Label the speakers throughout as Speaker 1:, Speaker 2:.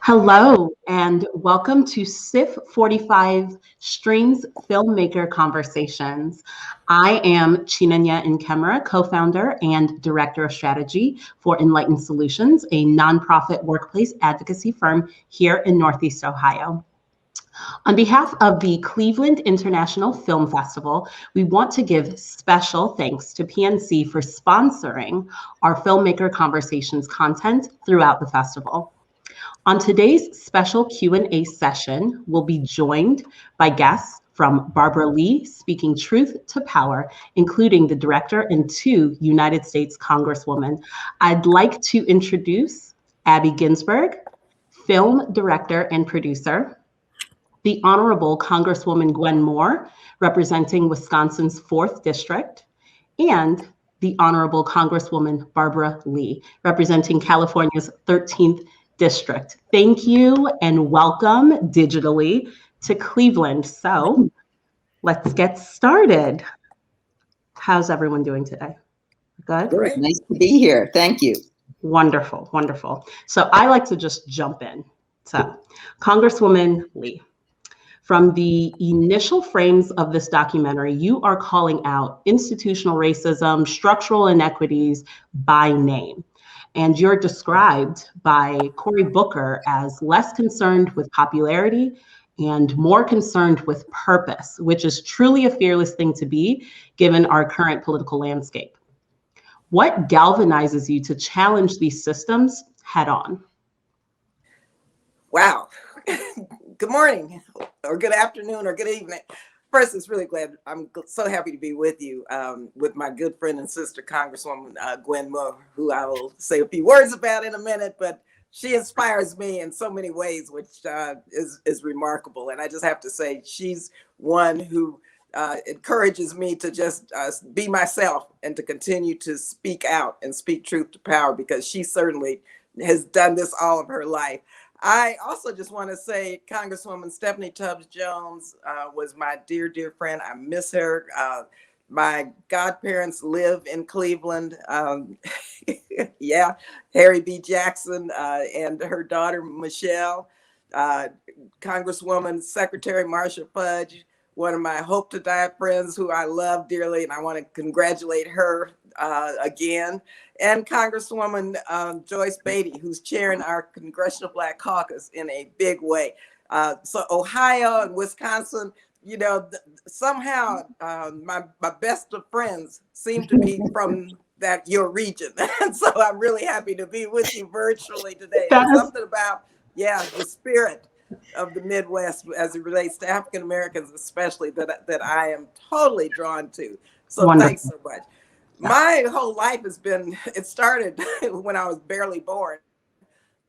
Speaker 1: Hello, and welcome to SIF 45 Strings Filmmaker Conversations. I am Chinanya Nkemera, co-founder and director of strategy for Enlightened Solutions, a nonprofit workplace advocacy firm here in Northeast Ohio. On behalf of the Cleveland International Film Festival, we want to give special thanks to PNC for sponsoring our Filmmaker Conversations content throughout the festival. On today's special Q&A session, we'll be joined by guests from Barbara Lee, Speaking Truth to Power, including the director and two United States Congresswomen. I'd like to introduce Abby Ginsburg, film director and producer, the Honorable Congresswoman Gwen Moore, representing Wisconsin's 4th District, and the Honorable Congresswoman Barbara Lee, representing California's 13th District. Thank you and welcome digitally to Cleveland. So let's get started. How's everyone doing today? Good?
Speaker 2: Great. Nice to be here. Thank you.
Speaker 1: Wonderful, wonderful. So I like to just jump in. So Congresswoman Lee, from the initial frames of this documentary, you are calling out institutional racism, structural inequities by name. And you're described by Cory Booker as less concerned with popularity and more concerned with purpose, which is truly a fearless thing to be given our current political landscape. What galvanizes you to challenge these systems head on?
Speaker 3: Wow. Good morning, or good afternoon, or good evening. First, it's really glad. I'm so happy to be with you, with my good friend and sister, Congresswoman Gwen Moore, who I will say a few words about in a minute, but she inspires me in so many ways, which is remarkable. And I just have to say, she's one who encourages me to just be myself and to continue to speak out and speak truth to power, because she certainly has done this all of her life. I also just want to say Congresswoman Stephanie Tubbs Jones was my dear, dear friend. I miss her. My godparents live in Cleveland. Yeah, Harry B. Jackson and her daughter, Michelle. Congresswoman Secretary Marsha Fudge, one of my hope to die friends who I love dearly, and I want to congratulate her again. And Congresswoman Joyce Beatty, who's chairing our Congressional Black Caucus in a big way. So Ohio and Wisconsin, you know, somehow my best of friends seem to be from your region. And so I'm really happy to be with you virtually today. There's something about, the spirit of the Midwest as it relates to African Americans, especially that I am totally drawn to. So
Speaker 1: Wonderful.
Speaker 3: Thanks so much. My whole life has been, it started when I was barely born.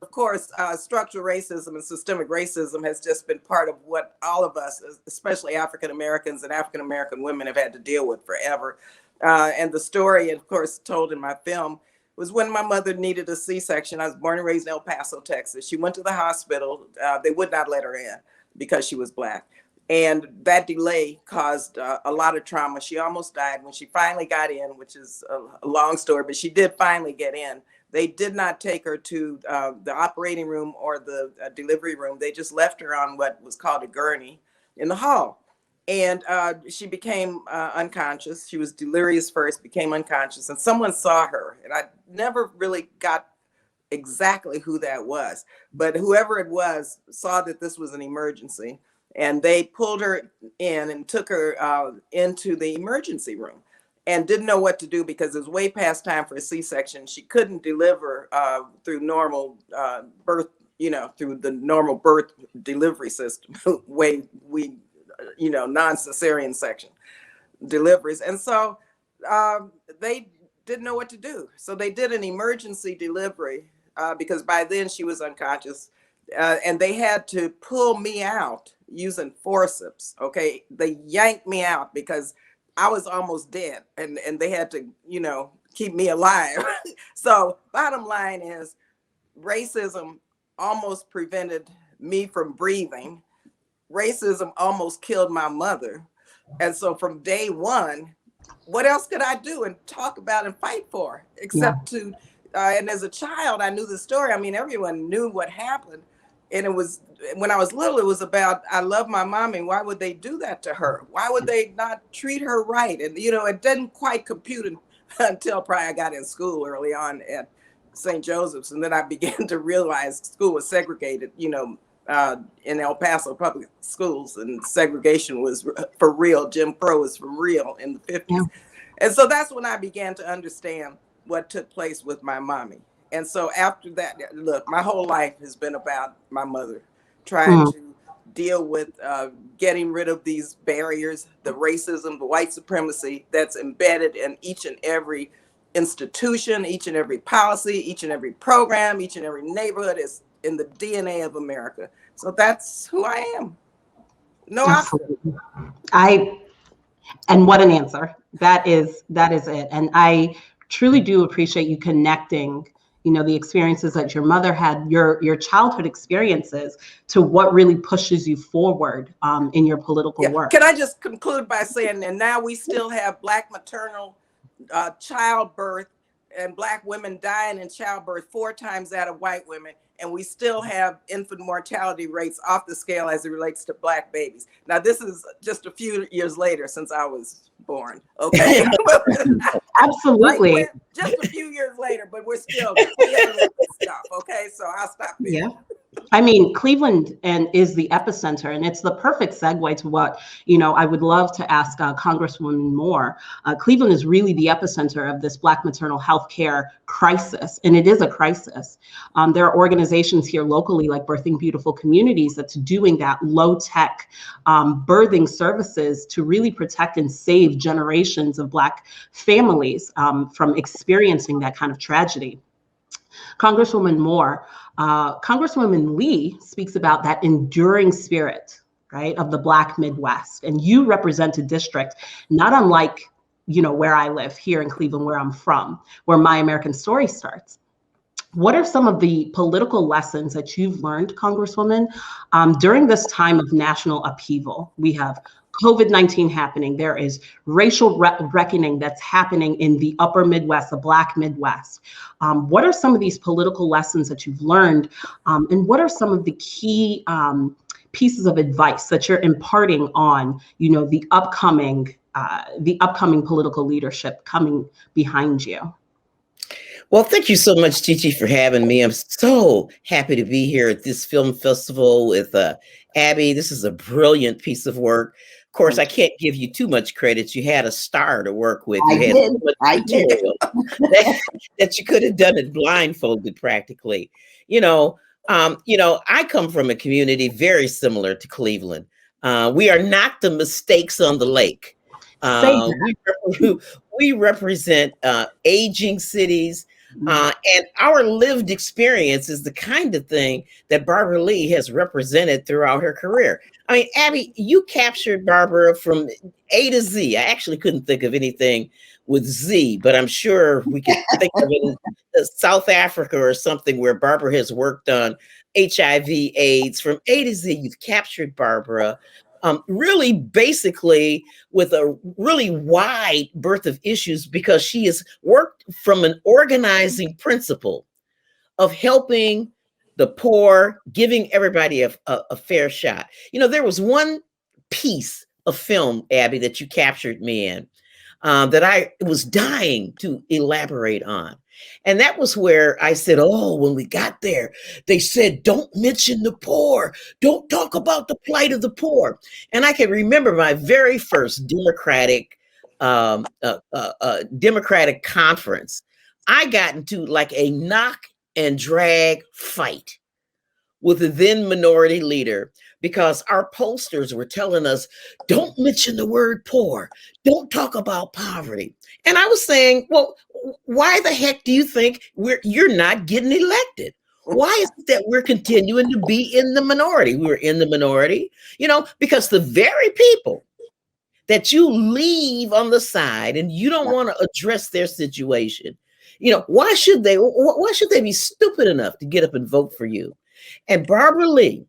Speaker 3: Of course, structural racism and systemic racism has just been part of what all of us, especially African Americans and African American women, have had to deal with forever. And the story, of course, told in my film, was when my mother needed a C-section. I was born and raised in El Paso, Texas. She went to the hospital. They would not let her in because she was Black. And that delay caused a lot of trauma. She almost died. When she finally got in, which is a long story, but she did finally get in. They did not take her to the operating room or the delivery room. They just left her on what was called a gurney in the hall. And she became unconscious. She was delirious first, became unconscious, and someone saw her. And I never really got exactly who that was, but whoever it was saw that this was an emergency. And they pulled her in and took her into the emergency room and didn't know what to do because it was way past time for a C-section. She couldn't deliver through normal birth, through the normal birth delivery system, way we, non-cesarean section deliveries. And so they didn't know what to do. So they did an emergency delivery because by then she was unconscious. And they had to pull me out using forceps. Okay, they yanked me out because I was almost dead, and they had to, keep me alive. So bottom line is, racism almost prevented me from breathing. Racism almost killed my mother, and so from day one, what else could I do and talk about and fight for except to? And as a child, I knew the story. I mean, everyone knew what happened. And it was, when I was little, it was about, I love my mommy. Why would they do that to her? Why would they not treat her right? And, you know, it didn't quite compute until probably I got in school early on at St. Joseph's. And then I began to realize school was segregated, you know, in El Paso public schools, and segregation was for real. Jim Crow was for real in the 50s. Yeah. And so that's when I began to understand what took place with my mommy. And so after that, look, my whole life has been about my mother, trying to deal with getting rid of these barriers, the racism, the white supremacy that's embedded in each and every institution, each and every policy, each and every program, each and every neighborhood is in the DNA of America. So that's who I am. No option.
Speaker 1: And what an answer. That is it. And I truly do appreciate you connecting, you know, the experiences that your mother had, your childhood experiences, to what really pushes you forward in your political work.
Speaker 3: Can I just conclude by saying, and now we still have Black maternal childbirth and Black women dying in childbirth 4 times that of white women. And we still have infant mortality rates off the scale as it relates to Black babies. Now, this is just a few years later since I was born. Okay.
Speaker 1: Absolutely.
Speaker 3: Like, just a few years later, but we're still dealing with this stuff. Okay. So I'll stop there.
Speaker 1: Yeah. I mean, Cleveland is the epicenter, and it's the perfect segue to what, you know, I would love to ask Congresswoman Moore. Cleveland is really the epicenter of this Black maternal health care crisis, and it is a crisis. There are organizations here locally like Birthing Beautiful Communities that's doing that low-tech birthing services to really protect and save generations of Black families from experiencing that kind of tragedy. Congresswoman Moore, Congresswoman Lee speaks about that enduring spirit, right, of the Black Midwest. And you represent a district not unlike, you know, where I live here in Cleveland, where I'm from, where My American Story starts. What are some of the political lessons that you've learned, Congresswoman, during this time of national upheaval? We have COVID-19 happening. There is racial reckoning that's happening in the upper Midwest, the Black Midwest. What are some of these political lessons that you've learned? And what are some of the key pieces of advice that you're imparting on, you know, the upcoming political leadership coming behind you?
Speaker 4: Well, thank you so much, Chichi, for having me. I'm so happy to be here at this film festival with Abby. This is a brilliant piece of work. Of course, I can't give you too much credit. You had a star to work with.
Speaker 2: I did.
Speaker 4: That you could have done it blindfolded practically. You know, I come from a community very similar to Cleveland. We are not the mistakes on the lake. We represent aging cities. And our lived experience is the kind of thing that Barbara Lee has represented throughout her career. I mean, Abby, you captured Barbara from A to Z. I actually couldn't think of anything with Z, but I'm sure we can think of it in South Africa or something where Barbara has worked on HIV, AIDS. From A to Z, you've captured Barbara. Really basically with a really wide berth of issues, because she has worked from an organizing principle of helping the poor, giving everybody a fair shot. You know, there was one piece of film, Abby, that you captured me in that I was dying to elaborate on. And that was where I said, oh, when we got there, they said, don't mention the poor. Don't talk about the plight of the poor. And I can remember my very first Democratic conference. I got into like a knock and drag fight with the then minority leader, because our pollsters were telling us, don't mention the word poor. Don't talk about poverty. And I was saying, well, why the heck do you think you're not getting elected? Why is it that we're continuing to be in the minority? We're in the minority, you know, because the very people that you leave on the side and you don't want to address their situation, you know, why should they be stupid enough to get up and vote for you? And Barbara Lee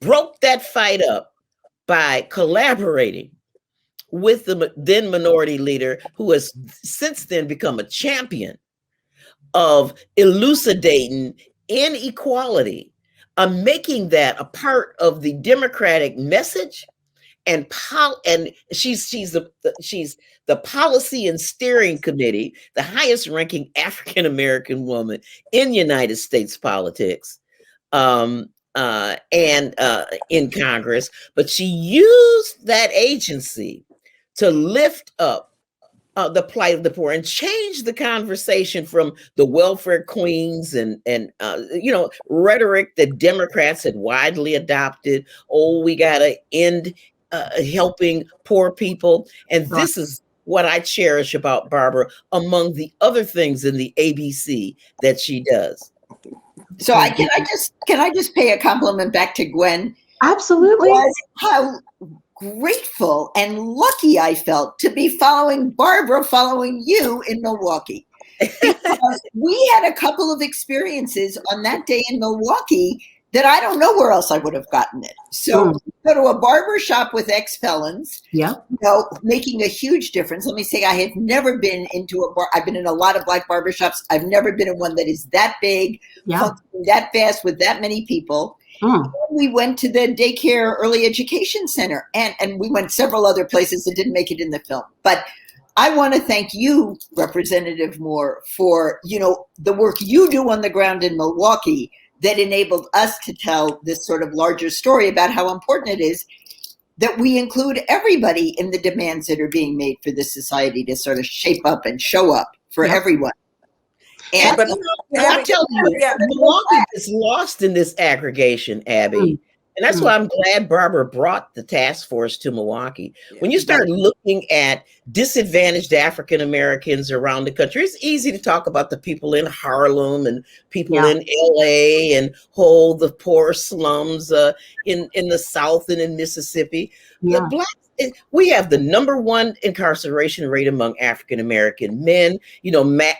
Speaker 4: broke that fight up by collaborating with the then minority leader, who has since then become a champion of elucidating inequality making that a part of the Democratic message, and she's the policy and steering committee, the highest ranking African American woman in United States politics, and in Congress. But she used that agency to lift up the plight of the poor and change the conversation from the welfare queens and rhetoric that Democrats had widely adopted. Oh, we got to end helping poor people. And this is what I cherish about Barbara, among the other things in the ABC that she does.
Speaker 2: So can I just pay a compliment back to Gwen?
Speaker 1: Absolutely.
Speaker 2: How grateful and lucky I felt to be following Barbara, following you in Milwaukee. Because we had a couple of experiences on that day in Milwaukee that I don't know where else I would have gotten it. So go to a barber shop with ex-felons, making a huge difference. Let me say, I have never been into a bar. I've been in a lot of Black barber shops. I've never been in one that is that big, that fast with that many people. We went to the daycare early education center, and we went several other places that didn't make it in the film. But I want to thank you, Representative Moore, for the work you do on the ground in Milwaukee that enabled us to tell this sort of larger story about how important it is that we include everybody in the demands that are being made for this society to sort of shape up and show up for everyone. And
Speaker 4: but I tell you, Milwaukee is lost in this aggregation, Abby. And that's why I'm glad Barbara brought the task force to Milwaukee. When you start looking at disadvantaged African Americans around the country, it's easy to talk about the people in Harlem and people in LA and the poor slums in the South and in Mississippi. The Blacks, we have the #1 incarceration rate among African American men.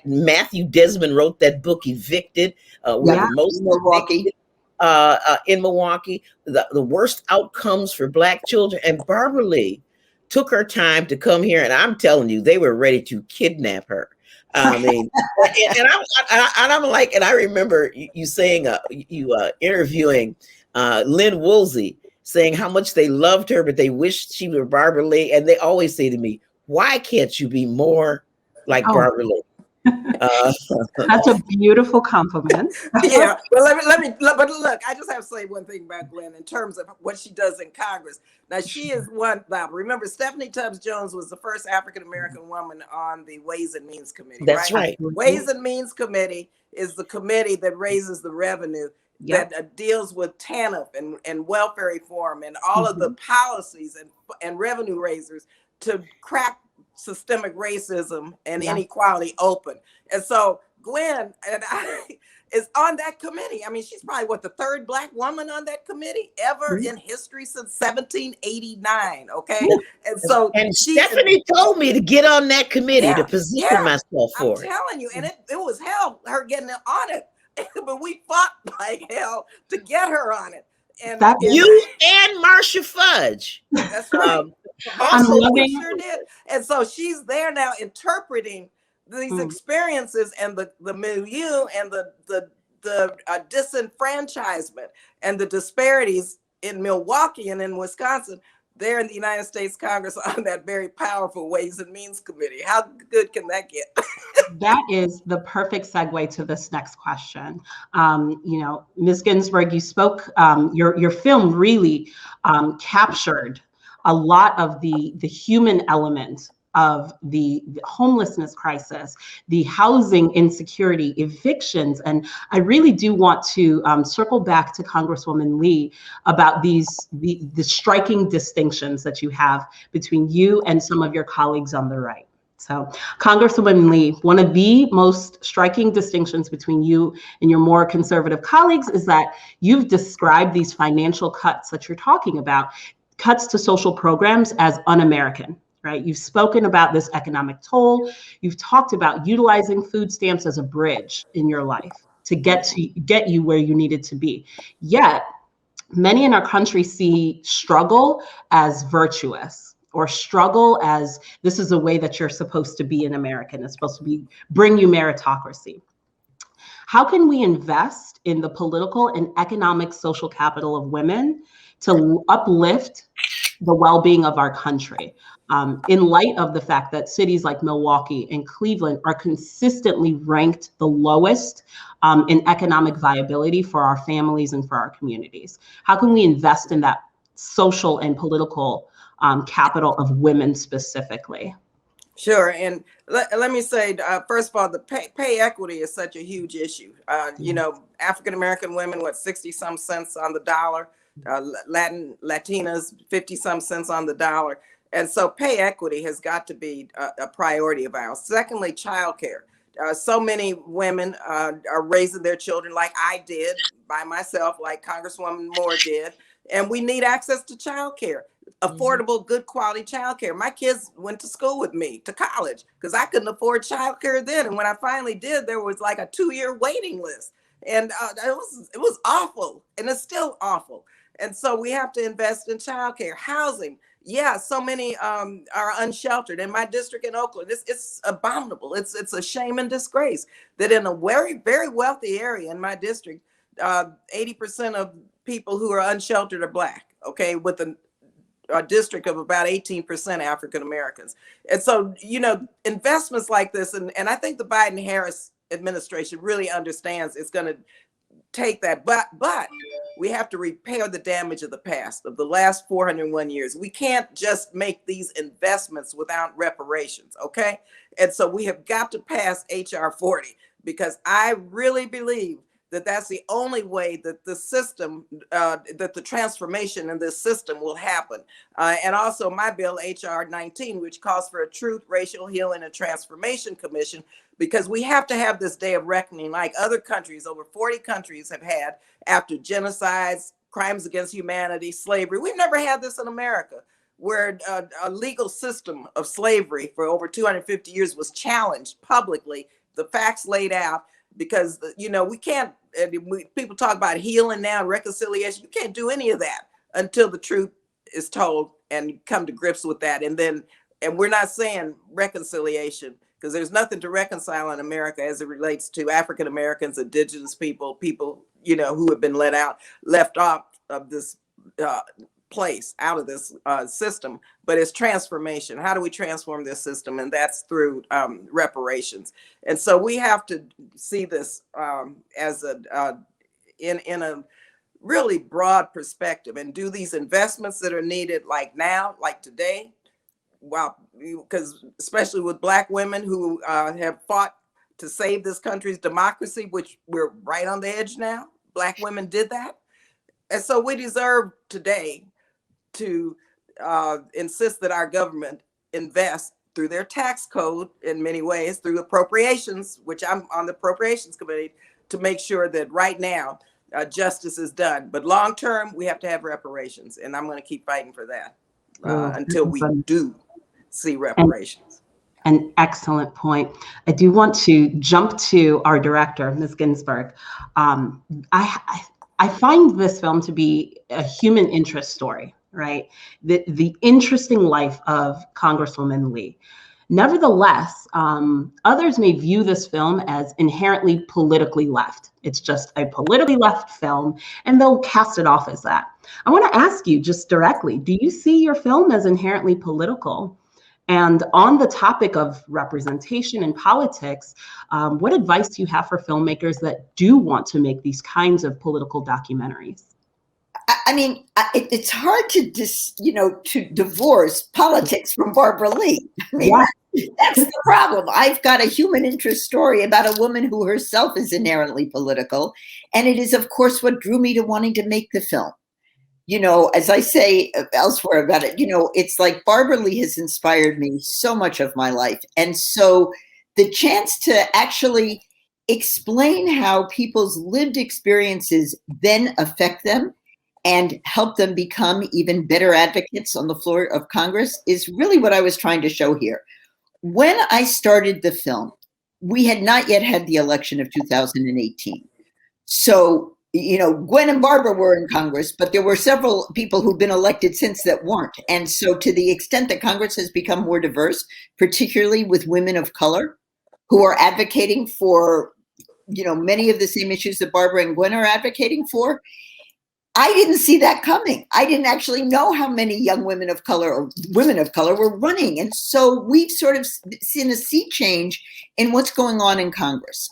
Speaker 4: Matthew Desmond wrote that book, Evicted. We're the most
Speaker 2: Milwaukee.
Speaker 4: In Milwaukee, the worst outcomes for Black children. And Barbara Lee took her time to come here, and I'm telling you, they were ready to kidnap her. I mean, and I remember you saying, interviewing Lynn Woolsey, saying how much they loved her, but they wished she were Barbara Lee. And they always say to me, why can't you be more like Barbara Lee?
Speaker 1: That's a beautiful compliment.
Speaker 3: Yeah, well, but look, I just have to say one thing about Gwen in terms of what she does in Congress. Now, she is one. Now, remember, Stephanie Tubbs Jones was the first African American woman on the Ways and Means Committee.
Speaker 4: That's right.
Speaker 3: Ways and Means Committee is the committee that raises the revenue that deals with TANF and welfare reform and all of the policies and revenue raisers to crack systemic racism and inequality open. And so Gwen is on that committee. I mean, she's probably the third Black woman on that committee ever in history since 1789. Okay. And
Speaker 4: Stephanie told me to get on that committee to position myself for it.
Speaker 3: I'm telling you, and it was hell, her getting on it. But we fought like hell to get her on it. And
Speaker 4: you and Marcia Fudge.
Speaker 3: That's right. Also, we sure did. And so she's there now interpreting these experiences and the milieu and the disenfranchisement and the disparities in Milwaukee and in Wisconsin. They're in the United States Congress on that very powerful Ways and Means Committee. How good can that get?
Speaker 1: That is the perfect segue to this next question. Ms. Ginsburg, you spoke, your film really captured a lot of the human element of the homelessness crisis, the housing insecurity, evictions. And I really do want to circle back to Congresswoman Lee about the striking distinctions that you have between you and some of your colleagues on the right. So Congresswoman Lee, one of the most striking distinctions between you and your more conservative colleagues is that you've described these financial cuts that you're talking about, cuts to social programs, as un-American. Right? You've spoken about this economic toll. You've talked about utilizing food stamps as a bridge in your life to get you where you needed to be. Yet, many in our country see struggle as virtuous, or struggle as this is a way that you're supposed to be an American. It's supposed to bring you meritocracy. How can we invest in the political and economic social capital of women to uplift the well-being of our country, in light of the fact that cities like Milwaukee and Cleveland are consistently ranked the lowest in economic viability for our families and for our communities? How can we invest in that social and political capital of women specifically?
Speaker 3: Sure. And let me say, first of all, the pay equity is such a huge issue. You know, African-American women, 60 some cents on the dollar, Latinas, 50 some cents on the dollar. And so pay equity has got to be a priority of ours. Secondly, childcare. So many women are raising their children like I did by myself, like Congresswoman Moore did. And we need access to childcare. Affordable, good quality childcare. My kids went to school with me, to college, because I couldn't afford childcare then. And when I finally did, there was like a 2-year waiting list. And it was awful, and it's still awful. And so we have to invest in childcare. Housing. Yeah, so many are unsheltered. In my district in Oakland, it's abominable. It's a shame and disgrace that in a very, very wealthy area in my district, 80% of people who are unsheltered are Black, okay, with a district of about 18% African Americans. And so, you know, investments like this, and I think the Biden-Harris administration really understands it's going to take that, but we have to repair the damage of the past, of the last 401 years. We can't just make these investments without reparations, okay? And so we have got to pass HR 40, because I really believe that that's the only way that the system, that the transformation in this system will happen. And also my bill, HR 19, which calls for a Truth, Racial Healing, and Transformation Commission, because we have to have this day of reckoning like other countries, over 40 countries have had after genocides, crimes against humanity, slavery. We've never had this in America, where a legal system of slavery for over 250 years was challenged publicly, the facts laid out, because, you know, we can't, people talk about healing now, reconciliation. You can't do any of that until the truth is told and you come to grips with that. And we're not saying reconciliation, because there's nothing to reconcile in America as it relates to African Americans, indigenous people, you know, who have been left off of this place, out of this system. But it's transformation. How do we transform this system? And that's through reparations. And so we have to see this as in a really broad perspective, and do these investments that are needed, like now, like today. Wow, because especially with Black women who have fought to save this country's democracy, which we're right on the edge now. Black women did that. And so we deserve today to insist that our government invest through their tax code, in many ways, through appropriations, which I'm on the appropriations committee, to make sure that right now justice is done. But long term, we have to have reparations. And I'm going to keep fighting for that until we do see reparations.
Speaker 1: An excellent point. I do want to jump to our director, Ms. Ginsburg. I find this film to be a human interest story, right? The interesting life of Congresswoman Lee. Nevertheless, others may view this film as inherently politically left. It's just a politically left film, and they'll cast it off as that. I want to ask you just directly, do you see your film as inherently political? And on the topic of representation in politics, what advice do you have for filmmakers that do want to make these kinds of political documentaries?
Speaker 2: I mean, it's hard to divorce politics from Barbara Lee. I mean, that's the problem. I've got a human interest story about a woman who herself is inherently political. And it is, of course, what drew me to wanting to make the film. You know, as I say elsewhere about it, you know, it's like Barbara Lee has inspired me so much of my life. And so the chance to actually explain how people's lived experiences then affect them and help them become even better advocates on the floor of Congress is really what I was trying to show here. When I started the film, we had not yet had the election of 2018. So, you know, Gwen and Barbara were in Congress, but there were several people who've been elected since that weren't. And so to the extent that Congress has become more diverse, particularly with women of color who are advocating for many of the same issues that Barbara and Gwen are advocating for. I didn't see that coming. I didn't actually know how many young women of color or women of color were running. And so we've sort of seen a sea change in what's going on in Congress.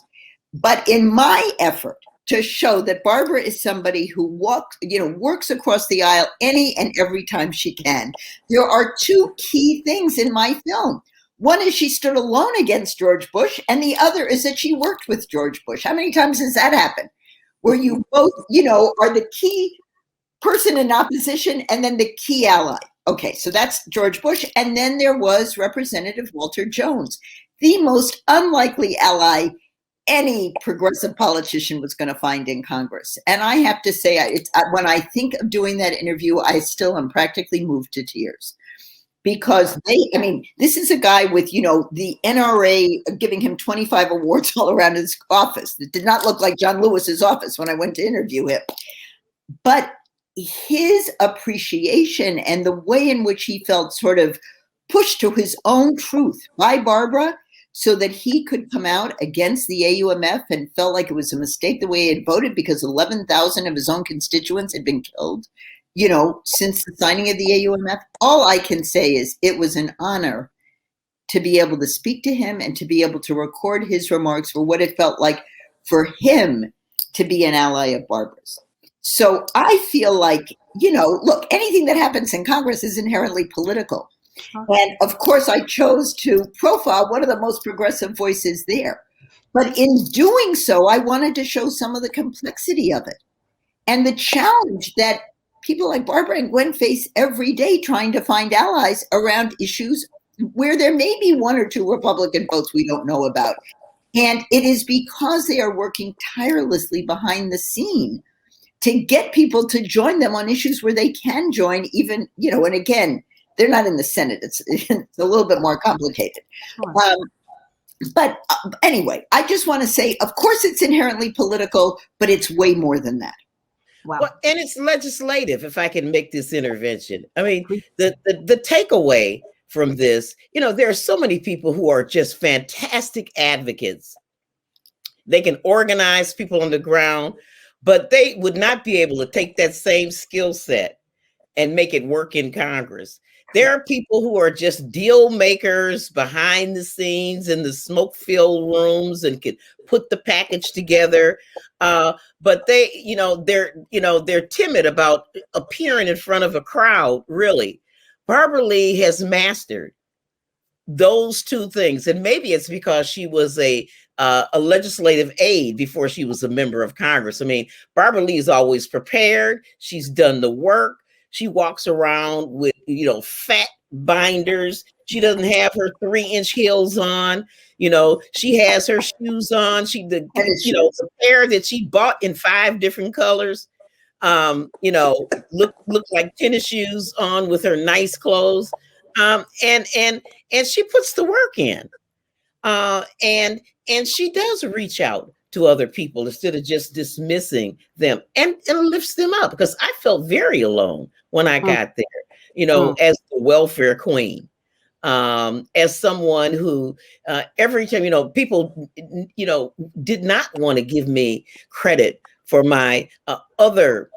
Speaker 2: But in my effort to show that Barbara is somebody who works across the aisle any and every time she can, there are two key things in my film. One is she stood alone against George Bush, and the other is that she worked with George Bush. How many times has that happened? Where you both, are the key person in opposition and then the key ally. Okay, so that's George Bush. And then there was Representative Walter Jones, the most unlikely ally any progressive politician was going to find in Congress. And I have to say, when I think of doing that interview, I still am practically moved to tears. Because this is a guy with, the NRA giving him 25 awards all around his office. It did not look like John Lewis's office when I went to interview him. But his appreciation and the way in which he felt sort of pushed to his own truth by Barbara so that he could come out against the AUMF and felt like it was a mistake the way he had voted because 11,000 of his own constituents had been killed. Since the signing of the AUMF, all I can say is it was an honor to be able to speak to him and to be able to record his remarks for what it felt like for him to be an ally of Barbara's. So I feel like, look, anything that happens in Congress is inherently political. And of course, I chose to profile one of the most progressive voices there. But in doing so, I wanted to show some of the complexity of it and the challenge that people like Barbara and Gwen face every day trying to find allies around issues where there may be one or two Republican votes we don't know about. And it is because they are working tirelessly behind the scene to get people to join them on issues where they can join even, and again, they're not in the Senate. It's a little bit more complicated. Sure. But anyway, I just want to say, of course, it's inherently political, but it's way more than that.
Speaker 1: Wow.
Speaker 4: Well, and it's legislative, if I can make this intervention. I mean, the takeaway from this, there are so many people who are just fantastic advocates. They can organize people on the ground, but they would not be able to take that same skill set and make it work in Congress. There are people who are just deal makers behind the scenes in the smoke-filled rooms and can put the package together. But they're timid about appearing in front of a crowd, really. Barbara Lee has mastered those two things. And maybe it's because she was a legislative aide before she was a member of Congress. I mean, Barbara Lee is always prepared. She's done the work. She walks around with, fat binders. She doesn't have her 3-inch heels on. She has her shoes on. The pair that she bought in 5 different colors, look like tennis shoes on with her nice clothes. And she puts the work in. And she does reach out to other people instead of just dismissing them and lifts them up, because I felt very alone when I got there, as the welfare queen, as someone who every time, people, did not want to give me credit for my other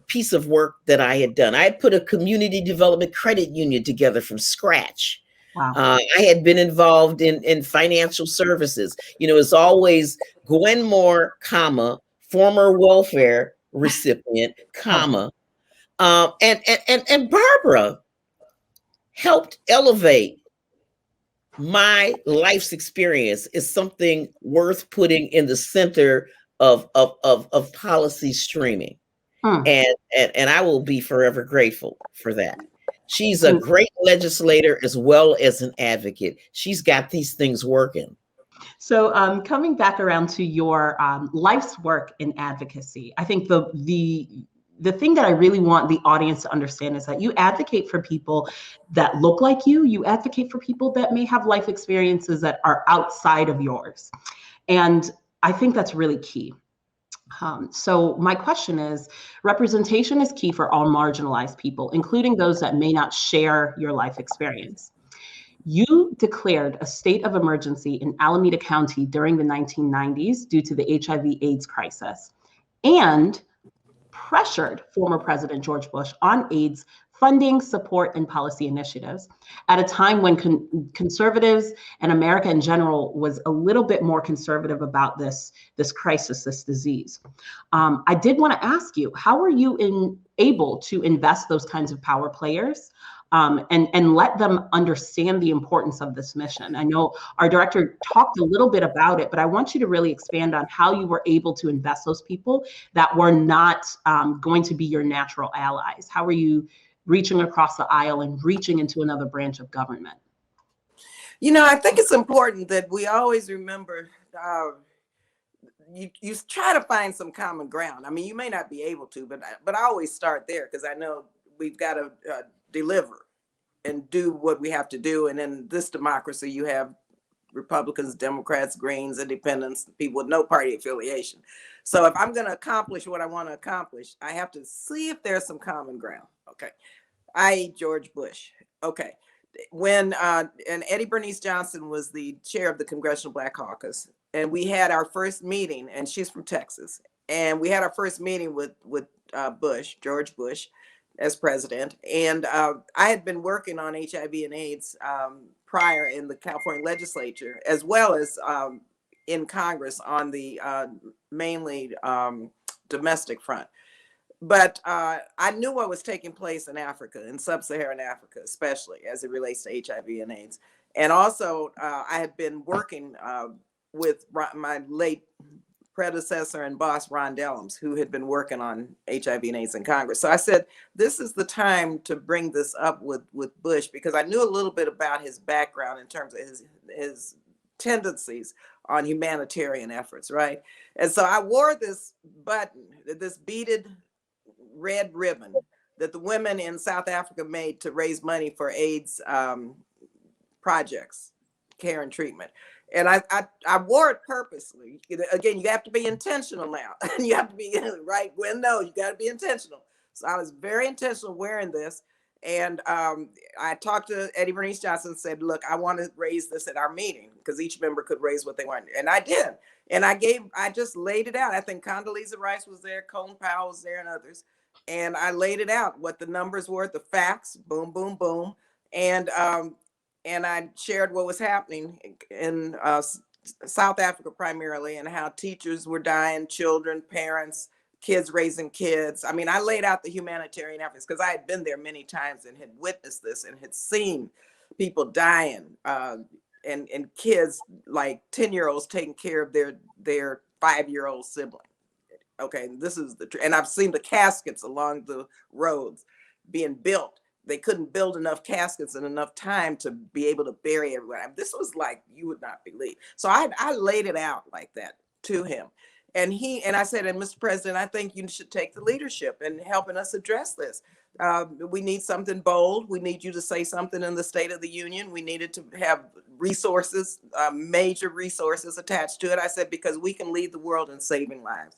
Speaker 4: piece of work that I had done. I had put a community development credit union together from scratch.
Speaker 1: Wow.
Speaker 4: I had been involved in financial services. It's always Gwen Moore, former welfare recipient, and Barbara helped elevate my life's experience is something worth putting in the center of policy streaming. And I will be forever grateful for that. She's a great legislator as well as an advocate. She's got these things working.
Speaker 1: So coming back around to your life's work in advocacy, I think the thing that I really want the audience to understand is that you advocate for people that look like you. You advocate for people that may have life experiences that are outside of yours. And I think that's really key. So my question is, representation is key for all marginalized people, including those that may not share your life experience. You declared a state of emergency in Alameda County during the 1990s due to the HIV/AIDS crisis, and pressured former President George Bush on AIDS funding, support, and policy initiatives at a time when conservatives and America in general was a little bit more conservative about this crisis, this disease. I did want to ask you, how were you able to invest those kinds of power players and let them understand the importance of this mission? I know our director talked a little bit about it, but I want you to really expand on how you were able to invest those people that were not going to be your natural allies. How were you reaching across the aisle and reaching into another branch of government?
Speaker 3: You know, I think it's important that we always remember you try to find some common ground. I mean, you may not be able to, but I always start there because I know we've got to deliver and do what we have to do. And in this democracy, you have Republicans, Democrats, Greens, Independents, people with no party affiliation. So if I'm going to accomplish what I want to accomplish, I have to see if there's some common ground. Okay. I.e. George Bush. Okay. When and Eddie Bernice Johnson was the chair of the Congressional Black Caucus, and we had our first meeting, and she's from Texas, and we had our first meeting with Bush, George Bush, as president. And I had been working on HIV and AIDS prior in the California legislature, as well as in Congress on the mainly domestic front. But I knew what was taking place in Africa, in sub-Saharan Africa, especially as it relates to HIV and AIDS. And also, I had been working with my late predecessor and boss, Ron Dellums, who had been working on HIV and AIDS in Congress. So I said, this is the time to bring this up with Bush, because I knew a little bit about his background in terms of his tendencies on humanitarian efforts, right? And so I wore this button, this beaded red ribbon that the women in South Africa made to raise money for AIDS projects, care and treatment. And I wore it purposely. Again, you have to be intentional now. You have to be right. Gwen, no, you got to be intentional. So I was very intentional wearing this. And I talked to Eddie Bernice Johnson and said, look, I want to raise this at our meeting because each member could raise what they wanted. And I did. And I just laid it out. I think Condoleezza Rice was there, Colin Powell was there, and others. And I laid it out, what the numbers were, the facts, boom, boom, boom. And I shared what was happening in South Africa primarily, and how teachers were dying, children, parents, kids raising kids. I mean, I laid out the humanitarian efforts because I had been there many times and had witnessed this and had seen people dying and kids like 10-year-olds taking care of their 5-year-old sibling. Okay, this is and I've seen the caskets along the roads being built. They couldn't build enough caskets in enough time to be able to bury everyone. I mean, this was like, you would not believe. So I laid it out like that to him. And I said, and Mr. President, I think you should take the leadership in helping us address this. We need something bold. We need you to say something in the State of the Union. We needed to have resources, major resources attached to it. I said, because we can lead the world in saving lives.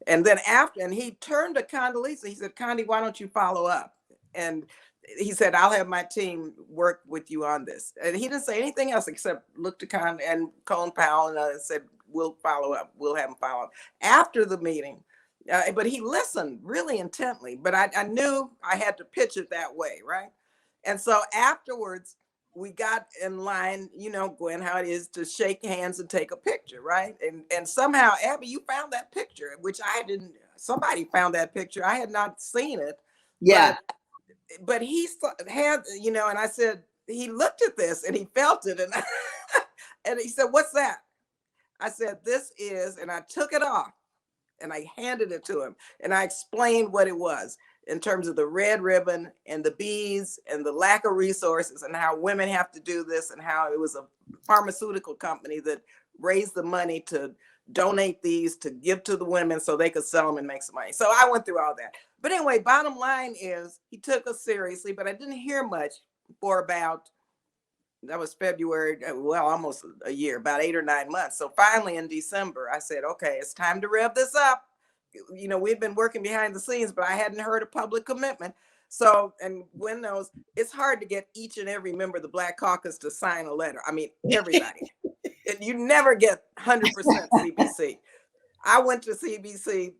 Speaker 3: And then and he turned to Condoleezza, he said, Condi, why don't you follow up? And he said, I'll have my team work with you on this. And he didn't say anything else except look to Condi and Colin Powell and said, we'll follow up. We'll have him follow up after the meeting. But he listened really intently, but I knew I had to pitch it that way, right? And so afterwards, we got in line, you know, Gwen, how it is to shake hands and take a picture, right? And somehow, Abby, you found that picture, which I didn't, somebody found that picture. I had not seen it.
Speaker 2: Yeah.
Speaker 3: But he had, you know, and I said, he looked at this and he felt it. And, and he said, what's that? I said, this is, and I took it off and I handed it to him. And I explained what it was in terms of the red ribbon and the bees and the lack of resources and how women have to do this and how it was a pharmaceutical company that raised the money to donate these to give to the women so they could sell them and make some money. So I went through all that. But anyway, bottom line is he took us seriously, but I didn't hear much for about, that was February, well, almost a year, about 8 or 9 months. So finally in December, I said, okay, it's time to rev this up. You know, we've been working behind the scenes, but I hadn't heard a public commitment. So, and Gwen knows it's hard to get each and every member of the Black Caucus to sign a letter. I mean, everybody. You never get 100% CBC. I went to CBC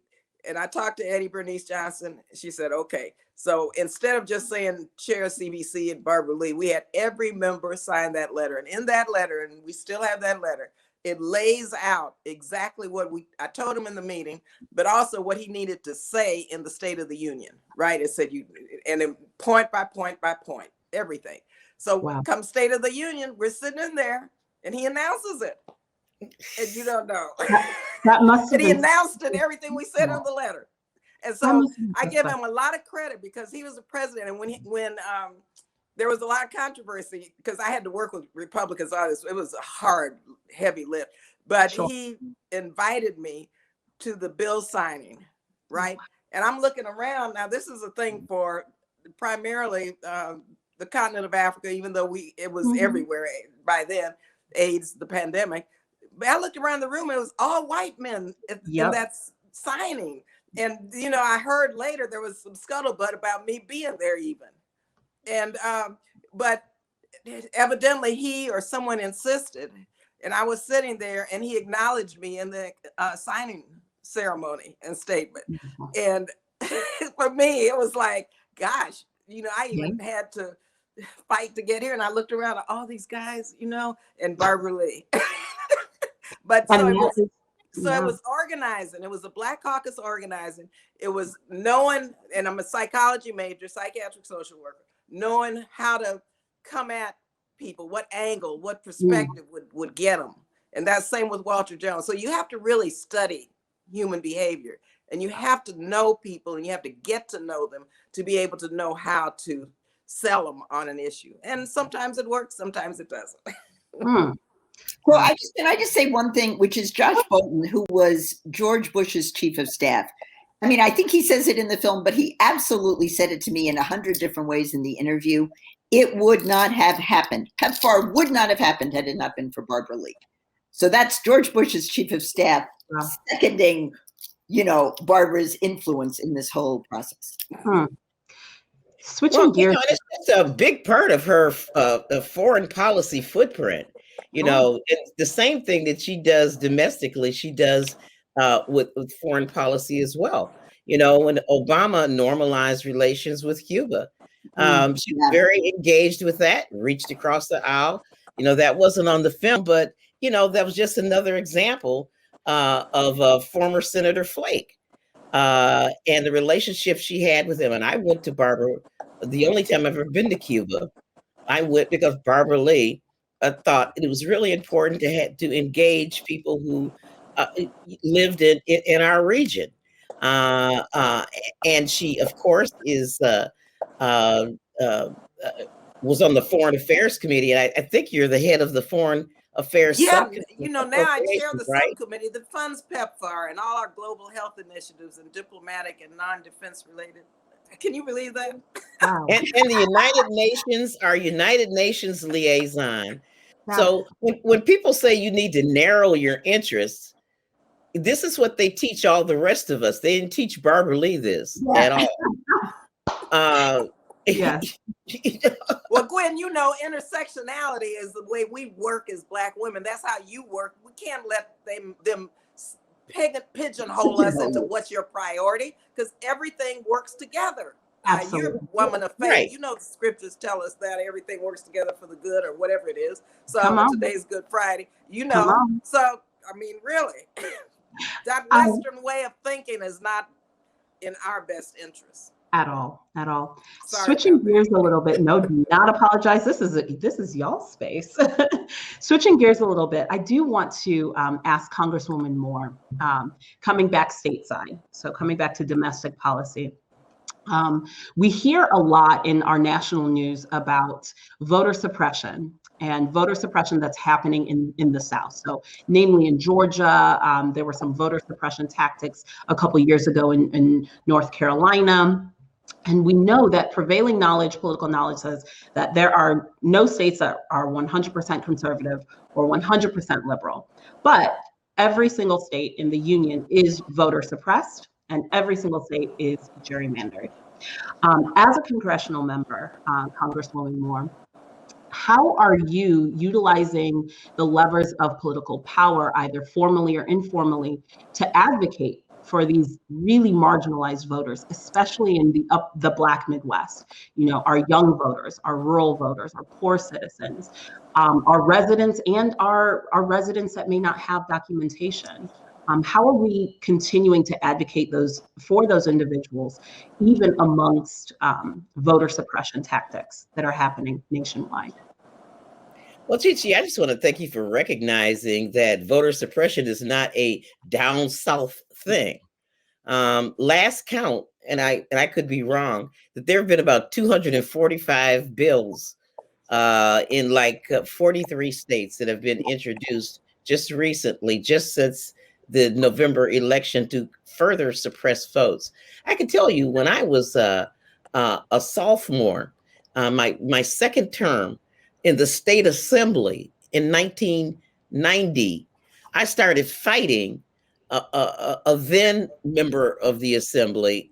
Speaker 3: and I talked to Eddie Bernice Johnson. She said, okay. So instead of just saying Chair CBC and Barbara Lee, we had every member sign that letter. And in that letter, and we still have that letter, it lays out exactly what I told him in the meeting, but also what he needed to say in the State of the Union, right? It said and then point by point by point, everything. So come State of the Union, we're sitting in there and he announces it. And you don't know.
Speaker 1: That must have
Speaker 3: and he announced it, everything we said in the letter. And so I give him a lot of credit because he was the president. And when there was a lot of controversy, because I had to work with Republicans on this, it was a hard, heavy lift. But he invited me to the bill signing, right? And I'm looking around. Now, this is a thing for primarily the continent of Africa, even though it was everywhere by then, AIDS, the pandemic. But I looked around the room, and it was all white men and that's signing. And, you know, I heard later there was some scuttlebutt about me being there even. And, but evidently he or someone insisted, and I was sitting there and he acknowledged me in the signing ceremony and statement. And for me, it was like, gosh, you know, I even had to fight to get here. And I looked around at all these guys, you know, and Barbara Lee. But so it was organizing. It was a Black Caucus organizing. It was knowing, and I'm a psychology major, psychiatric social worker, knowing how to come at people, what angle, what perspective would get them. And that's same with Walter Jones. So you have to really study human behavior, and you have to know people, and you have to get to know them to be able to know how to sell them on an issue. And sometimes it works, sometimes it doesn't.
Speaker 2: Well, can I just say one thing, which is Josh Bolten, who was George Bush's chief of staff. I mean, I think he says it in the film, but he absolutely said it to me in 100 different ways in the interview. It would not have happened. PEPFAR would not have happened had it not been for Barbara Lee. So that's George Bush's chief of staff seconding, you know, Barbara's influence in this whole process.
Speaker 1: Switching gears.
Speaker 4: You know, it's a big part of her foreign policy footprint. You know, it's the same thing that she does domestically, she does with foreign policy as well. You know, when Obama normalized relations with Cuba, she was very engaged with that, reached across the aisle. You know, that wasn't on the film, but, you know, that was just another example of former Senator Flake and the relationship she had with him. And I went to Barbara, the only time I've ever been to Cuba, I went because Barbara Lee thought it was really important to engage people who lived in our region. And she, of course, was on the Foreign Affairs Committee. And I think you're the head of the Foreign Affairs Subcommittee.
Speaker 3: You know, now I chair the subcommittee that funds PEPFAR and all our global health initiatives and diplomatic and non-defense related. Can you believe that?
Speaker 1: Wow.
Speaker 4: And the United Nations, our United Nations liaison. Wow. So when people say you need to narrow your interests, this is what they teach all the rest of us. They didn't teach Barbara Lee this at all.
Speaker 3: Well, Gwen, you know, intersectionality is the way we work as Black women. That's how you work. We can't let them pigeonhole us into what's your priority, because everything works together. You're a woman of faith. Right. You know, the scriptures tell us that everything works together for the good, or whatever it is. So today's Good Friday, you know. So, I mean, really, that Western way of thinking is not in our best interest.
Speaker 1: At all.
Speaker 3: Sorry,
Speaker 1: Switching gears a little bit. No, do not apologize. This is y'all's space. Switching gears a little bit. I do want to ask Congresswoman Moore, coming back stateside. So coming back to domestic policy. We hear a lot in our national news about voter suppression and voter suppression that's happening in the South. So namely in Georgia, there were some voter suppression tactics a couple years ago in North Carolina. And we know that prevailing knowledge, political knowledge, says that there are no states that are 100% conservative or 100% liberal. But every single state in the union is voter suppressed, and every single state is gerrymandered. As a congressional member, Congresswoman Moore, how are you utilizing the levers of political power, either formally or informally, to advocate for these really marginalized voters, especially in the Black Midwest? You know, our young voters, our rural voters, our poor citizens, our residents, and our residents that may not have documentation. How are we continuing to advocate for those individuals, even amongst voter suppression tactics that are happening nationwide?
Speaker 4: Well, Chichi, I just want to thank you for recognizing that voter suppression is not a down south thing. Last count, and I could be wrong, that there have been about 245 bills in like 43 states that have been introduced just recently, just since the November election, to further suppress votes. I can tell you, when I was a sophomore, my second term in the state assembly in 1990, I started fighting a then member of the assembly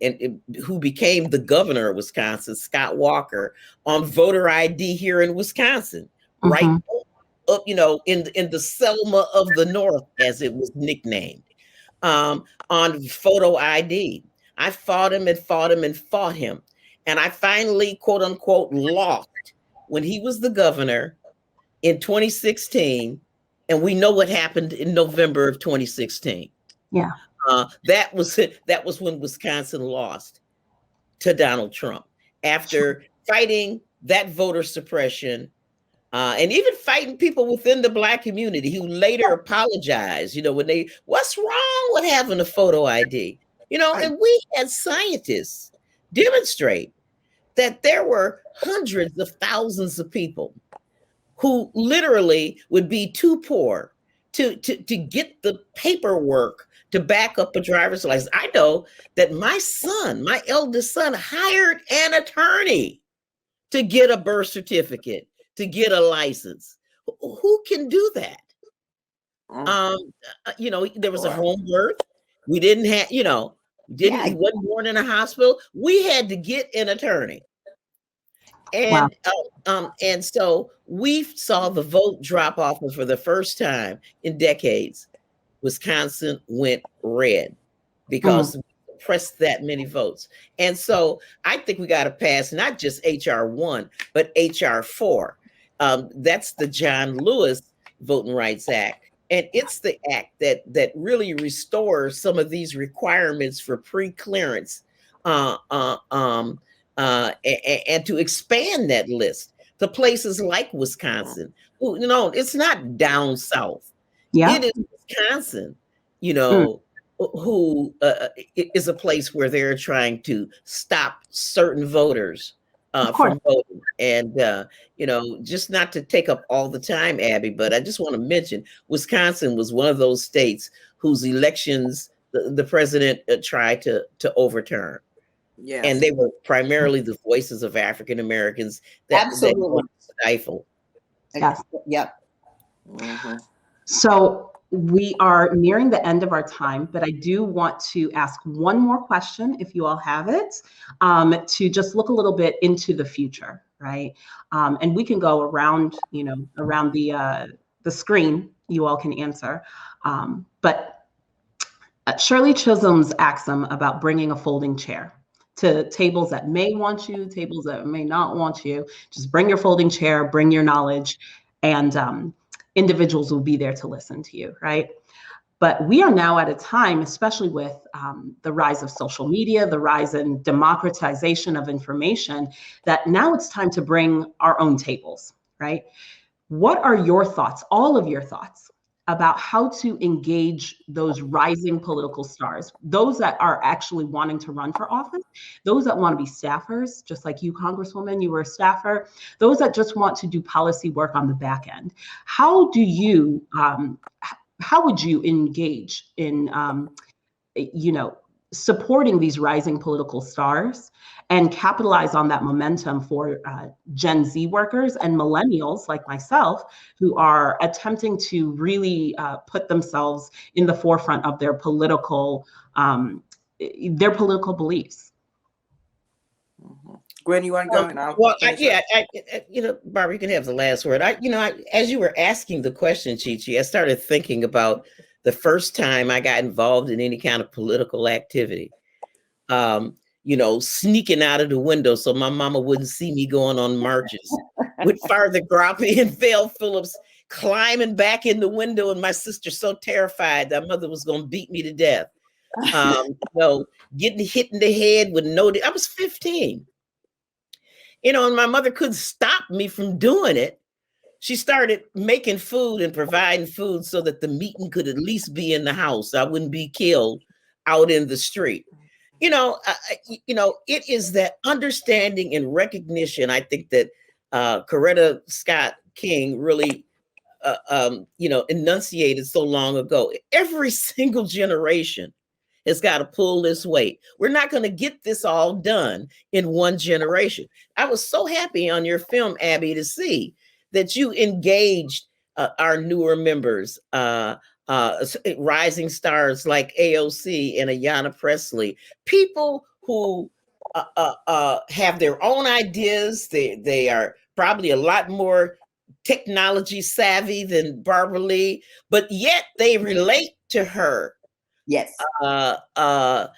Speaker 4: who became the governor of Wisconsin, Scott Walker, on voter ID here in Wisconsin, right up, you know, in the Selma of the North, as it was nicknamed, on photo ID. I fought him and fought him and fought him. And I finally, quote unquote, lost when he was the governor in 2016. And we know what happened in November of 2016.
Speaker 1: Yeah.
Speaker 4: That was when Wisconsin lost to Donald Trump after fighting that voter suppression, and even fighting people within the Black community who later apologized, you know, when what's wrong with having a photo ID? You know, and we had scientists demonstrate that there were hundreds of thousands of people who literally would be too poor to get the paperwork to back up a driver's license. I know that my eldest son, hired an attorney to get a birth certificate, to get a license. Who can do that? You know, there was a home birth. We didn't have, you know, he wasn't born in a hospital. We had to get an attorney. And and so we saw the vote drop off, and for the first time in decades, Wisconsin went red because we suppressed that many votes. And so I think we got to pass not just HR 1, but HR 4. That's the John Lewis Voting Rights Act. And it's the act that really restores some of these requirements for pre-clearance, and to expand that list to places like Wisconsin. You know, it's not down south.
Speaker 1: Yeah.
Speaker 4: It is Wisconsin, you know, who is a place where they're trying to stop certain voters from voting. And, you know, just not to take up all the time, Abby, but I just want to mention Wisconsin was one of those states whose elections the president tried to overturn. Yes. And they were primarily the voices of African Americans that stifle.
Speaker 1: Yes.
Speaker 2: Yep.
Speaker 1: So we are nearing the end of our time, but I do want to ask one more question, if you all have it, to just look a little bit into the future, right? And we can go around, you know, around the screen. You all can answer, but Shirley Chisholm's axiom about bringing a folding chair to tables that may want you, tables that may not want you. Just bring your folding chair, bring your knowledge, and individuals will be there to listen to you, right? But we are now at a time, especially with the rise of social media, the rise in democratization of information, that now it's time to bring our own tables, right? What are your thoughts, all of your thoughts, about how to engage those rising political stars, those that are actually wanting to run for office, those that want to be staffers, just like you, Congresswoman, you were a staffer, those that just want to do policy work on the back end? How do you, how would you engage in, you know, supporting these rising political stars and capitalize on that momentum for Gen Z workers and millennials like myself, who are attempting to really put themselves in the forefront of their political beliefs?
Speaker 3: Gwen, you want to go? And I'll
Speaker 4: Well,
Speaker 3: finish
Speaker 4: Barbara, you can have the last word. As you were asking the question, Chi-Chi, I started thinking about the first time I got involved in any kind of political activity. Sneaking out of the window so my mama wouldn't see me going on marches with Father Groppe and Phil Phillips climbing back in the window, and my sister so terrified that mother was going to beat me to death. Getting hit in the head with I was 15. And my mother couldn't stop me from doing it. She started making food and providing food so that the meeting could at least be in the house. I wouldn't be killed out in the street. It is that understanding and recognition. I think that Coretta Scott King really, enunciated so long ago. Every single generation has got to pull this weight. We're not going to get this all done in one generation. I was so happy on your film, Abby, to see that you engaged our newer members, rising stars like AOC and Ayanna Pressley, people who have their own ideas. They are probably a lot more technology savvy than Barbara Lee, but yet they relate to her.
Speaker 2: Yes.
Speaker 4: As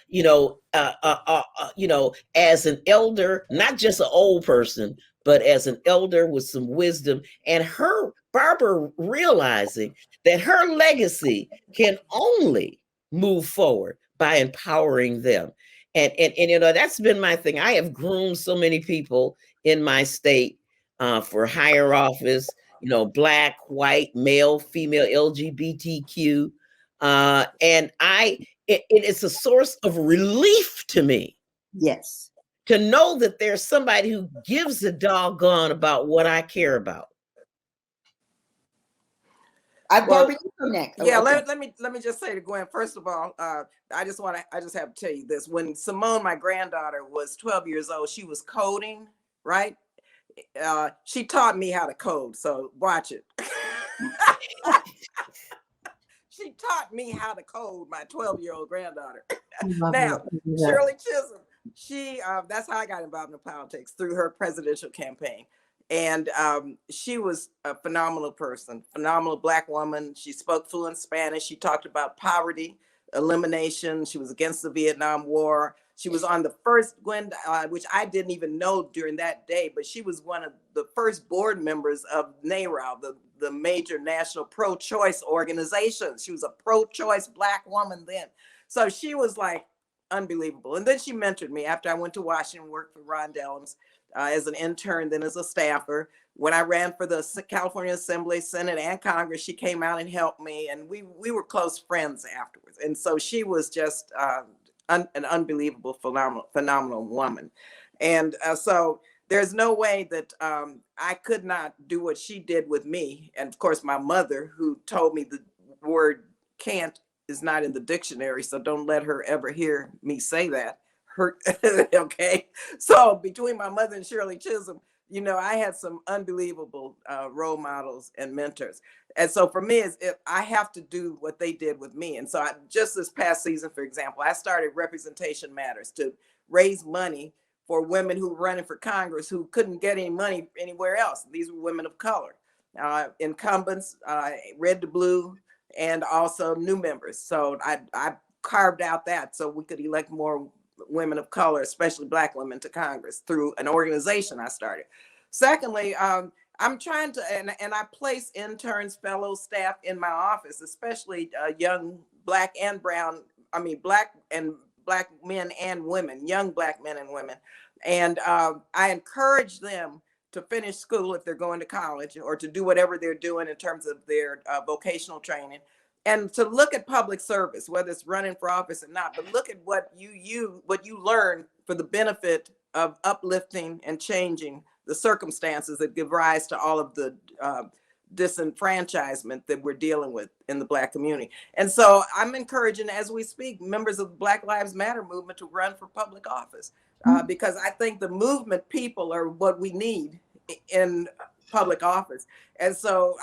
Speaker 4: an elder, not just an old person, but as an elder with some wisdom, and Barbara realizing that her legacy can only move forward by empowering them. And that's been my thing. I have groomed so many people in my state for higher office, Black, white, male, female, LGBTQ. And it's a source of relief to me.
Speaker 2: Yes.
Speaker 4: To know that there's somebody who gives a doggone about what I care about.
Speaker 2: Barbara, you go next.
Speaker 3: Yeah, okay. let me just say to Gwen, first of all, I just have to tell you this. When Simone, my granddaughter, was 12 years old, she was coding, right? She taught me how to code, so watch it. She taught me how to code, my 12-year-old granddaughter. Now, Shirley Chisholm, that's how I got involved in politics, through her presidential campaign. And she was a phenomenal person, phenomenal Black woman. She spoke fluent Spanish. She talked about poverty elimination. She was against the Vietnam War. She was on the first, Gwen, which I didn't even know during that day, but she was one of the first board members of NARAL, the major national pro-choice organization. She was a pro-choice Black woman then. So she was like unbelievable. And then she mentored me after I went to Washington, worked for Ron Dellums as an intern, then as a staffer. When I ran for the California Assembly, Senate, and Congress, she came out and helped me, and we were close friends afterwards. And so she was just an unbelievable, phenomenal woman. And so there's no way that I could not do what she did with me. And of course, my mother, who told me the word can't is not in the dictionary, so don't let her ever hear me say that. Okay. So between my mother and Shirley Chisholm, I had some unbelievable role models and mentors. And so for me, I have to do what they did with me. And so just this past season, for example, I started Representation Matters to raise money for women who were running for Congress who couldn't get any money anywhere else. These were women of color, incumbents, red to blue, and also new members. So I carved out that so we could elect more women of color, especially Black women, to Congress through an organization I started. Secondly, I'm trying to, and I place interns, fellows, staff in my office, especially young Black and brown, Black men and women, young Black men and women. And I encourage them to finish school if they're going to college, or to do whatever they're doing in terms of their vocational training. And to look at public service, whether it's running for office or not, but look at what you learn for the benefit of uplifting and changing the circumstances that give rise to all of the disenfranchisement that we're dealing with in the Black community. And so I'm encouraging, as we speak, members of the Black Lives Matter movement to run for public office, because I think the movement people are what we need in public office. And so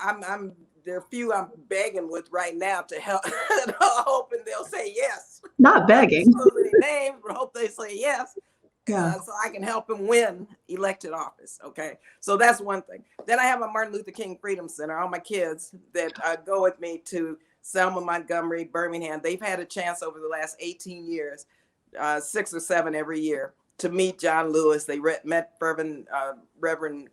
Speaker 3: there are a few I'm begging with right now to help, hoping they'll say yes.
Speaker 1: Not begging.
Speaker 3: So many names, but hope they say yes.
Speaker 1: Yeah.
Speaker 3: So I can help him win elected office. Okay, so that's one thing. Then I have a Martin Luther King Freedom Center. All my kids that go with me to Selma, Montgomery, Birmingham, they've had a chance over the last 18 years, 6 or 7 every year, to meet John Lewis. They met Reverend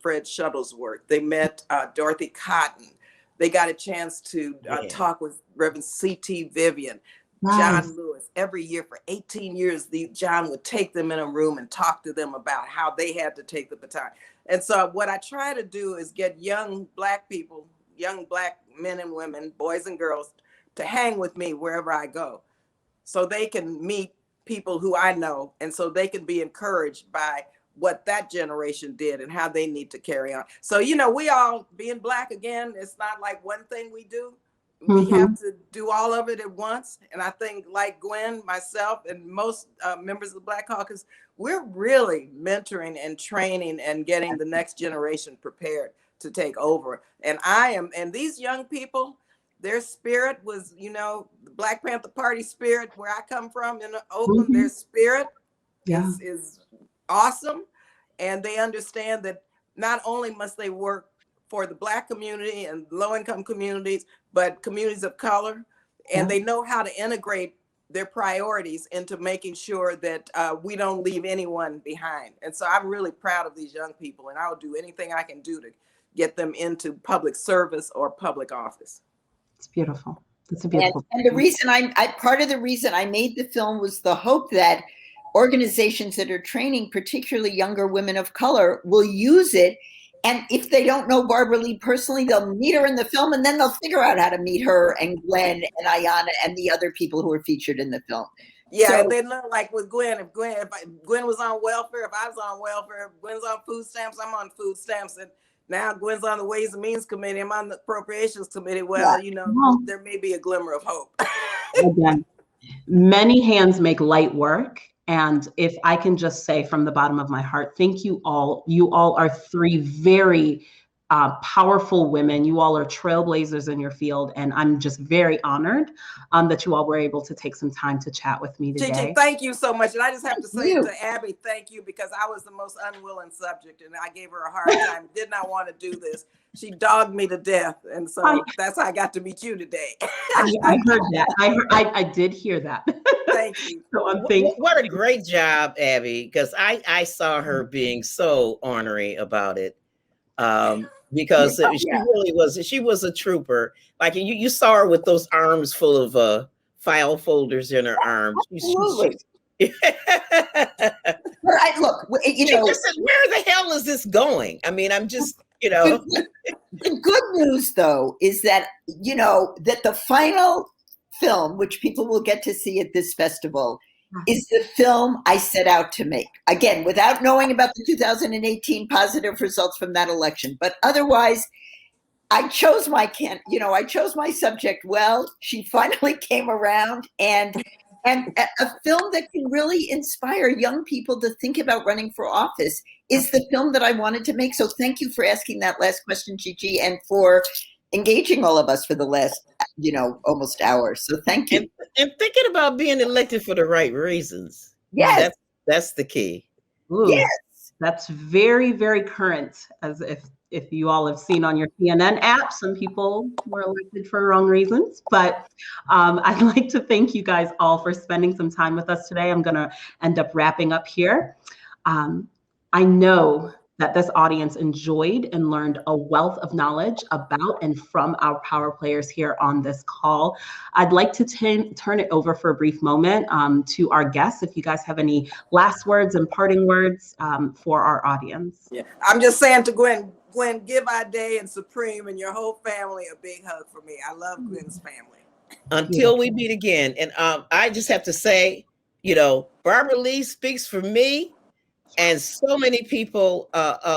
Speaker 3: Fred Shuttlesworth. They met Dorothy Cotton. They got a chance to talk with Reverend C.T. Vivian.
Speaker 1: Nice.
Speaker 3: John Lewis. Every year for 18 years, John would take them in a room and talk to them about how they had to take the baton. And so what I try to do is get young Black people, young Black men and women, boys and girls, to hang with me wherever I go, so they can meet people who I know, and so they can be encouraged by what that generation did and how they need to carry on. So, you know, we all, being Black again, it's not like one thing we do. We have to do all of it at once. And I think, like Gwen, myself, and most members of the Black Caucus, we're really mentoring and training and getting the next generation prepared to take over. And and these young people, their spirit was, you know, the Black Panther Party spirit, where I come from in Oakland, their spirit is awesome. And they understand that not only must they work for the Black community and low-income communities, but communities of color, and they know how to integrate their priorities into making sure that we don't leave anyone behind. And so I'm really proud of these young people, and I'll do anything I can do to get them into public service or public office.
Speaker 1: It's beautiful. It's a beautiful.
Speaker 2: And the reason part of the reason I made the film was the hope that organizations that are training, particularly younger women of color, will use it. And if they don't know Barbara Lee personally, they'll meet her in the film, and then they'll figure out how to meet her and Gwen and Ayanna and the other people who are featured in the film.
Speaker 3: Yeah, so, they learn, like with Gwen. If Gwen was on welfare, if I was on welfare, if Gwen's on food stamps, I'm on food stamps, and now Gwen's on the Ways and Means Committee, I'm on the Appropriations Committee. Well, you know, there may be a glimmer of hope.
Speaker 1: Again, many hands make light work. And if I can just say from the bottom of my heart, thank you all. You all are 3 very powerful women. You all are trailblazers in your field. And I'm just very honored that you all were able to take some time to chat with me today.
Speaker 3: Gigi, thank you so much. And I just have to say to Abby, thank you, because I was the most unwilling subject and I gave her a hard time, did not want to do this. She dogged me to death. And so that's how I got to meet you today.
Speaker 1: I heard that. I did hear that.
Speaker 3: Thank you.
Speaker 1: So I'm thankful.
Speaker 4: What a great job, Abby, because I saw her being so ornery about it. Because she was a trooper. Like you saw her with those arms full of file folders in her arms.
Speaker 2: Absolutely. Look, you know,
Speaker 4: where the hell is this going? I mean, I'm just, you know.
Speaker 2: The good news, though, is that, you know, that the final film, which people will get to see at this festival, is the film I set out to make. Again, without knowing about the 2018 positive results from that election. But otherwise, I chose my subject well. She finally came around, and a film that can really inspire young people to think about running for office is the film that I wanted to make. So thank you for asking that last question, Gigi, and for engaging all of us for the last, you know, almost hour. So thank you.
Speaker 4: And thinking about being elected for the right reasons.
Speaker 2: Yes.
Speaker 4: That's the key.
Speaker 1: Ooh,
Speaker 2: yes.
Speaker 1: That's very, very current, as if you all have seen on your CNN app, some people were elected for wrong reasons. But I'd like to thank you guys all for spending some time with us today. I'm going to end up wrapping up here. I know that this audience enjoyed and learned a wealth of knowledge about and from our power players here on this call. I'd like to turn it over for a brief moment to our guests, if you guys have any last words and parting words for our audience.
Speaker 3: Yeah, I'm just saying to Gwen, give Ade and Supreme and your whole family a big hug for me. I love Gwen's family.
Speaker 4: Until we meet again. And I just have to say, you know, Barbara Lee speaks for me. And so many people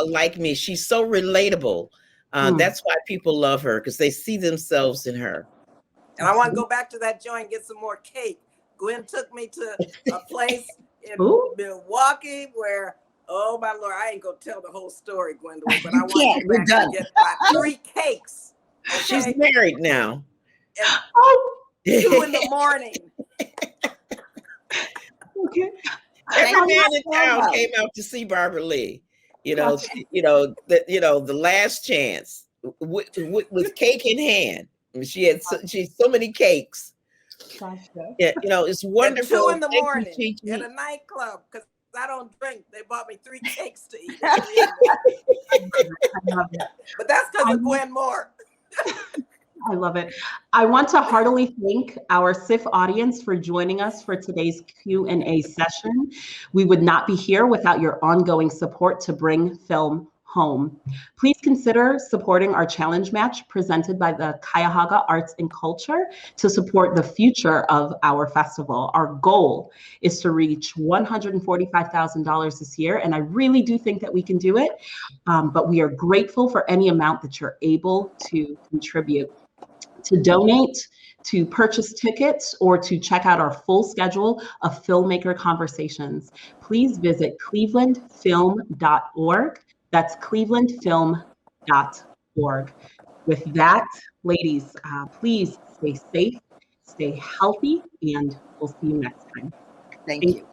Speaker 4: like me. She's so relatable. That's why people love her, because they see themselves in her.
Speaker 3: And I want to go back to that joint and get some more cake. Gwen took me to a place in Milwaukee where, oh my Lord, I ain't gonna tell the whole story, Gwendolyn, but I want you back to get my 3 cakes. Okay?
Speaker 4: She's married now.
Speaker 3: And 2 in the morning.
Speaker 1: Okay.
Speaker 4: Every
Speaker 2: Thank
Speaker 4: man
Speaker 2: you
Speaker 4: in
Speaker 2: so
Speaker 4: town
Speaker 2: much.
Speaker 4: came out to see Barbara Lee.
Speaker 1: Gotcha.
Speaker 4: The last chance with cake in hand. I mean, she had so many cakes.
Speaker 1: Gotcha.
Speaker 4: Yeah, it's
Speaker 3: At
Speaker 4: wonderful.
Speaker 3: 2 in the
Speaker 4: Thank you,
Speaker 3: morning
Speaker 4: Chi
Speaker 3: at
Speaker 4: Chi.
Speaker 3: a nightclub because I don't drink. They bought me 3 cakes to eat.
Speaker 1: I love it.
Speaker 3: But that's because
Speaker 1: I
Speaker 3: of Gwen Moore.
Speaker 1: I love it. I want to heartily thank our SIF audience for joining us for today's Q&A session. We would not be here without your ongoing support to bring film home. Please consider supporting our challenge match presented by the Cuyahoga Arts and Culture to support the future of our festival. Our goal is to reach $145,000 this year, and I really do think that we can do it, but we are grateful for any amount that you're able to contribute. To donate, to purchase tickets, or to check out our full schedule of filmmaker conversations, please visit clevelandfilm.org. That's clevelandfilm.org. With that, ladies, please stay safe, stay healthy, and we'll see you next time.
Speaker 2: Thank you.